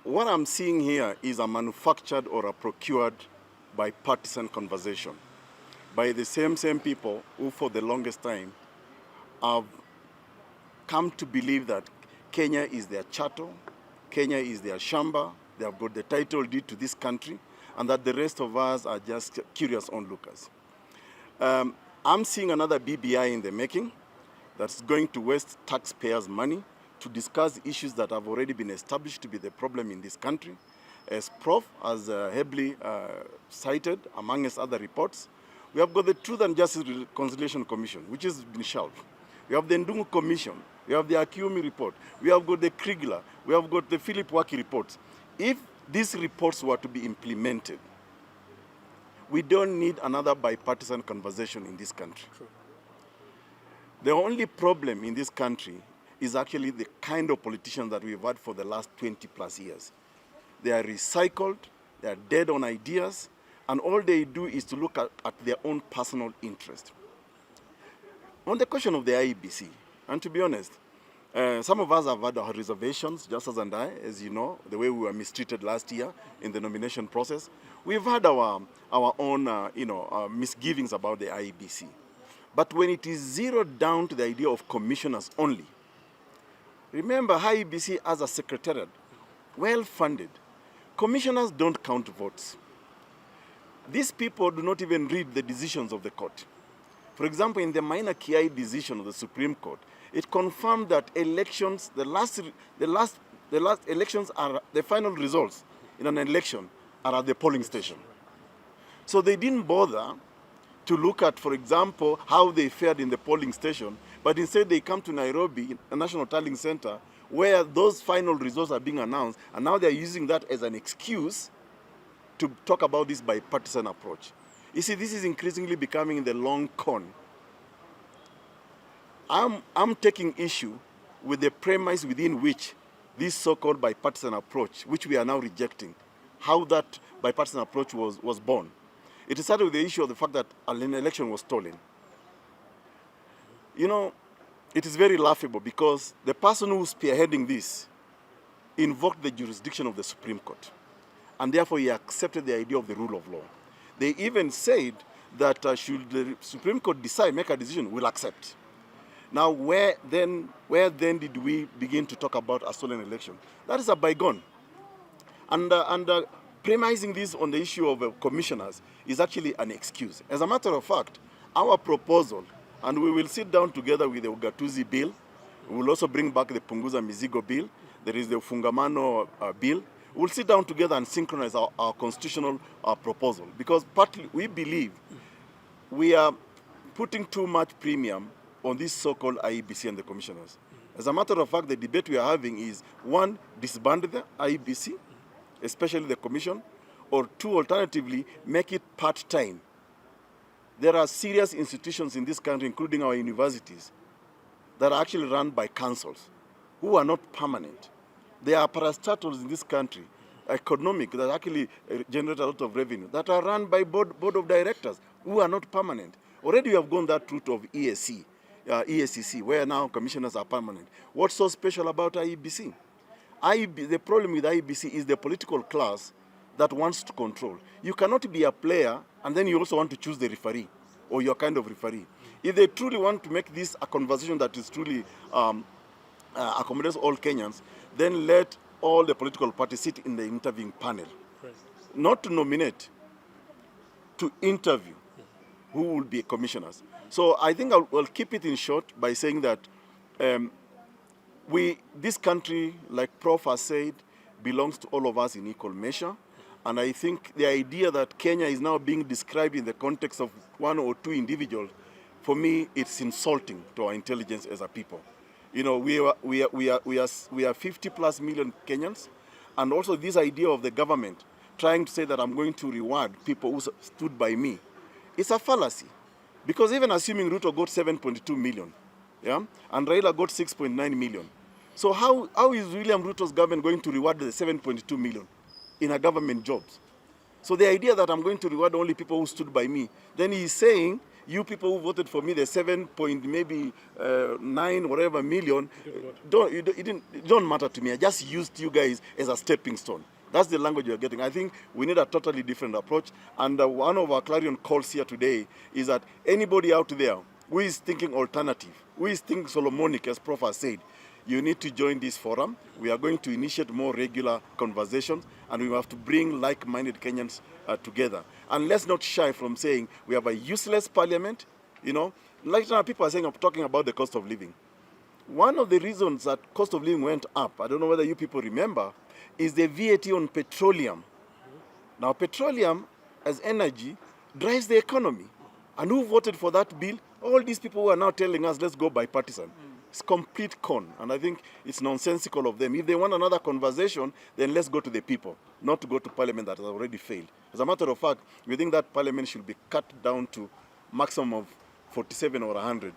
what I'm seeing here is a manufactured or a procured bipartisan conversation by the same people who for the longest time have come to believe that Kenya is their chattel, Kenya is their shamba, they have got the title deed to this country, and that the rest of us are just curious onlookers. I'm seeing another BBI in the making that's going to waste taxpayers' money to discuss issues that have already been established to be the problem in this country. As Prof has heavily cited, amongst other reports, we have got the Truth and Justice Reconciliation Commission, which has been shelved. We have the Ndungu Commission. We have the Akiumi report. We have got the Kriegler. We have got the Philip Waki reports. If these reports were to be implemented, we don't need another bipartisan conversation in this country. True. The only problem in this country is actually the kind of politicians that we've had for the last 20 plus years. They are recycled, they are dead on ideas, and all they do is to look at their own personal interest. On the question of the IEBC, and to be honest, some of us have had our reservations, Justice and I, as you know, the way we were mistreated last year in the nomination process. We've had our own misgivings about the IEBC. But when it is zeroed down to the idea of commissioners only, remember IEBC as a secretariat, well-funded. Commissioners don't count votes. These people do not even read the decisions of the court. For example, in the minor Kiai decision of the Supreme Court, it confirmed that elections, the last elections are, the final results in an election are at the polling station. So they didn't bother to look at, for example, how they fared in the polling station, but instead they come to Nairobi, a national tallying center, where those final results are being announced, and now they're using that as an excuse to talk about this bipartisan approach. You see, this is increasingly becoming the long con. I'm taking issue with the premise within which this so-called bipartisan approach, which we are now rejecting, how that bipartisan approach was born. It started with the issue of the fact that an election was stolen. You know, it is very laughable because the person who's spearheading this invoked the jurisdiction of the Supreme Court, and therefore he accepted the idea of the rule of law. They even said that should the Supreme Court decide, make a decision, we'll accept. Now, where then did we begin to talk about a stolen election? That is a bygone. And premising this on the issue of commissioners is actually an excuse. As a matter of fact, our proposal, and we will sit down together with the Ugatuzi bill, we will also bring back the Punguza Mizigo bill, there is the Fungamano bill. We'll sit down together and synchronize our constitutional proposal, because partly we believe we are putting too much premium on this so-called IEBC and the commissioners. As a matter of fact, the debate we are having is, one, disband the IEBC, especially the commission, or two, alternatively, make it part-time. There are serious institutions in this country, including our universities, that are actually run by councils who are not permanent. There are parastatals in this country, economic, that actually generate a lot of revenue, that are run by board of directors who are not permanent. Already we have gone that route of ESCC, where now commissioners are permanent. What's so special about IEBC? The problem with IEBC is the political class that wants to control. You cannot be a player and then you also want to choose the referee or your kind of referee. If they truly want to make this a conversation that is truly accommodates all Kenyans, then let all the political parties sit in the interviewing panel. Right. Not to nominate, to interview who will be commissioners. So I think I'll keep it in short by saying that this country, like Prof has said, belongs to all of us in equal measure. And I think the idea that Kenya is now being described in the context of one or two individuals, for me, it's insulting to our intelligence as a people. You know, we are 50 plus million Kenyans, and also this idea of the government trying to say that I'm going to reward people who stood by me, it's a fallacy. Because even assuming Ruto got 7.2 million, yeah, and Raila got 6.9 million, so how is William Ruto's government going to reward the 7.2 million in a government jobs? So the idea that I'm going to reward only people who stood by me, then he's saying You people who voted for me, the 7 point maybe 9 whatever million, it don't matter to me. I just used you guys as a stepping stone. That's the language you're getting. I think we need a totally different approach. And one of our clarion calls here today is that anybody out there who is thinking alternative, who is thinking Solomonic, as Prof has said, you need to join this forum. We are going to initiate more regular conversations, and we have to bring like-minded Kenyans together. And let's not shy from saying we have a useless parliament. You know, like now people are saying, I'm talking about the cost of living. One of the reasons that cost of living went up, I don't know whether you people remember, is the VAT on petroleum. Now, petroleum as energy drives the economy. And who voted for that bill? All these people who are now telling us, let's go bipartisan. It's complete con, and I think it's nonsensical of them. If they want another conversation, then let's go to the people, not to go to parliament that has already failed. As a matter of fact, we think that parliament should be cut down to maximum of 47 or 100